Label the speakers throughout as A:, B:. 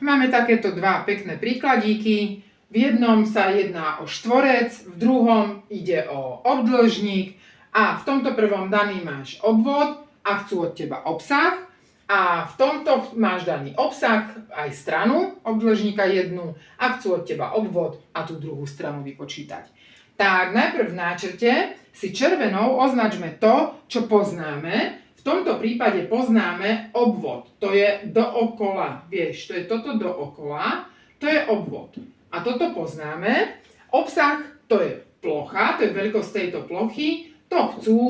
A: máme takéto dva pekné príkladíky. V jednom sa jedná o štvorec, v druhom ide o obdĺžnik a v tomto prvom daný máš obvod a chcú od teba obsah. A v tomto máš daný obsah, aj stranu obdĺžnika jednu a chcú od teba obvod a tú druhú stranu vypočítať. Tak najprv v náčrte si červenou označme to, čo poznáme. V tomto prípade poznáme obvod. To je dookola. Vieš, to je toto dookola. To je obvod. A toto poznáme. Obsah, to je plocha, to je veľkosť tejto plochy. To chcú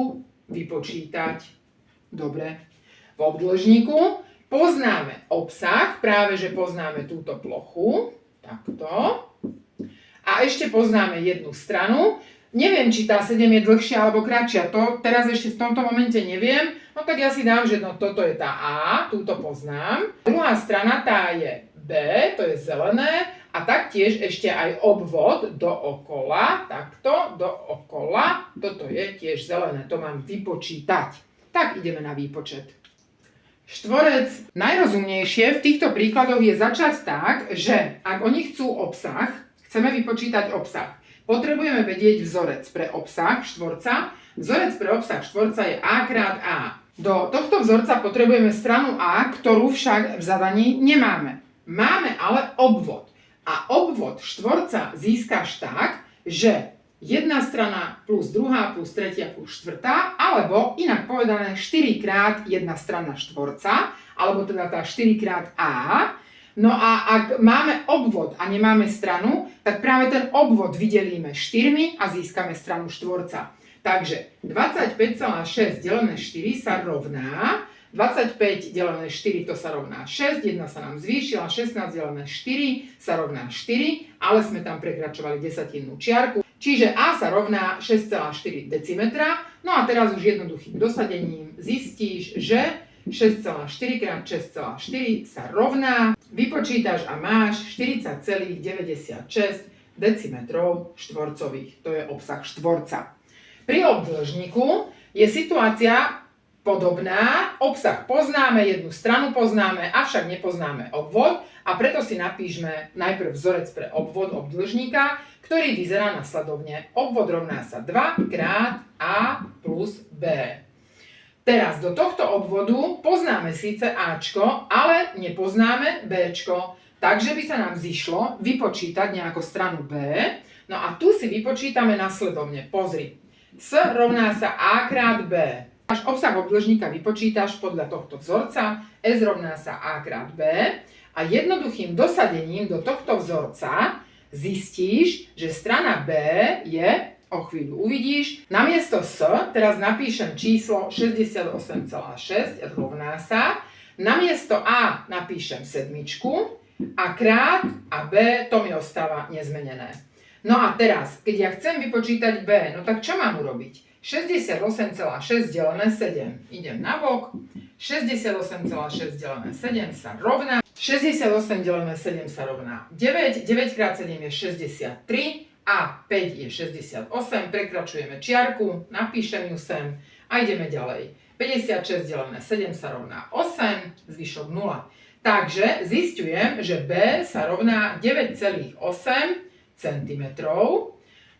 A: vypočítať. Dobre. V obdĺžniku poznáme obsah, práve že poznáme túto plochu. Takto. A ešte poznáme jednu stranu. Neviem, či tá 7 je dlhšia alebo kratšia. To teraz ešte v tomto momente neviem. No tak ja si dám, že toto je tá A, túto poznám. Druhá strana, tá je B, to je zelené. A taktiež ešte aj obvod dookola, takto, dookola. Toto je tiež zelené, to mám vypočítať. Tak ideme na výpočet. Štvorec. Najrozumnejšie v týchto príkladoch je začať tak, že ak oni chcú obsah, chceme vypočítať obsah. Potrebujeme vedieť vzorec pre obsah štvorca. Vzorec pre obsah štvorca je A krát A. Do tohto vzorca potrebujeme stranu A, ktorú však v zadaní nemáme. Máme ale obvod. A obvod štvorca získaš tak, že jedna strana plus druhá plus tretia plus štvrtá, alebo inak povedané 4 krát jedna strana štvorca, alebo teda tá 4 krát A. No a ak máme obvod a nemáme stranu, tak práve ten obvod vydelíme 4 a získame stranu štvorca. Takže 25,6 delené 4 sa rovná, 25 delené 4 to sa rovná 6, 1 sa nám zvýšila, 16 delené 4 sa rovná 4, ale sme tam prekračovali desatinnú čiarku. Čiže A sa rovná 6,4 decimetra. No a teraz už jednoduchým dosadením zistíš, že 6,4 krát 6,4 sa rovná. Vypočítaš a máš 40,96 decimetrov štvorcových. To je obsah štvorca. Pri obdĺžniku je situácia podobná. Obsah poznáme, jednu stranu poznáme, avšak nepoznáme obvod. A preto si napíšme najprv vzorec pre obvod obdĺžnika, ktorý vyzerá nasledovne. Obvod rovná sa 2 krát A plus B. Teraz do tohto obvodu poznáme síce Ačko, ale nepoznáme Bčko. Takže by sa nám zišlo vypočítať nejakú stranu B. No a tu si vypočítame nasledovne. Pozri. S rovná sa A krát B. Až obsah obdĺžnika vypočítaš podľa tohto vzorca. S rovná sa A krát B. A jednoduchým dosadením do tohto vzorca zistíš, že strana B je, o chvíľu uvidíš, namiesto S teraz napíšem číslo 68,6 rovná sa, namiesto A napíšem sedmičku a krát a B to mi ostáva nezmenené. No a teraz, keď ja chcem vypočítať B, no tak čo mám urobiť? 68,6 delené 7. Idem na bok. 68,6 delené 7 sa rovná. 68 delené 7 sa rovná 9. 9 krát 7 je 63. A 5 je 68. Prekračujeme čiarku. Napíšem ju sem. A ideme ďalej. 56 delené 7 sa rovná 8. Zvyšok 0. Takže zistujem, že B sa rovná 9,8 cm.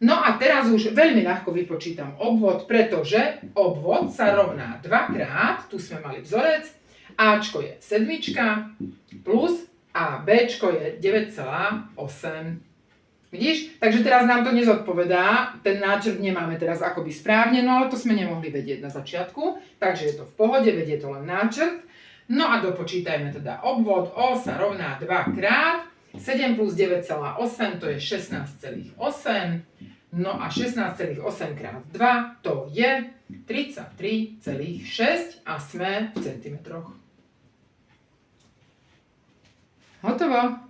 A: No a teraz už veľmi ľahko vypočítam obvod, pretože obvod sa rovná 2 krát, tu sme mali vzorec, Ačko je sedmička plus a Bčko je 9,8. Vidíš? Takže teraz nám to nezodpovedá, ten náčrt nemáme teraz akoby správne, no ale to sme nemohli vedieť na začiatku, takže je to v pohode, vedie to len náčrt. No a dopočítajme teda obvod, O sa rovná 2 krát, 7 plus 9,8 to je 16,8. No a 16,8 krát 2 to je 33,6 a sme v centimetroch. Hotovo.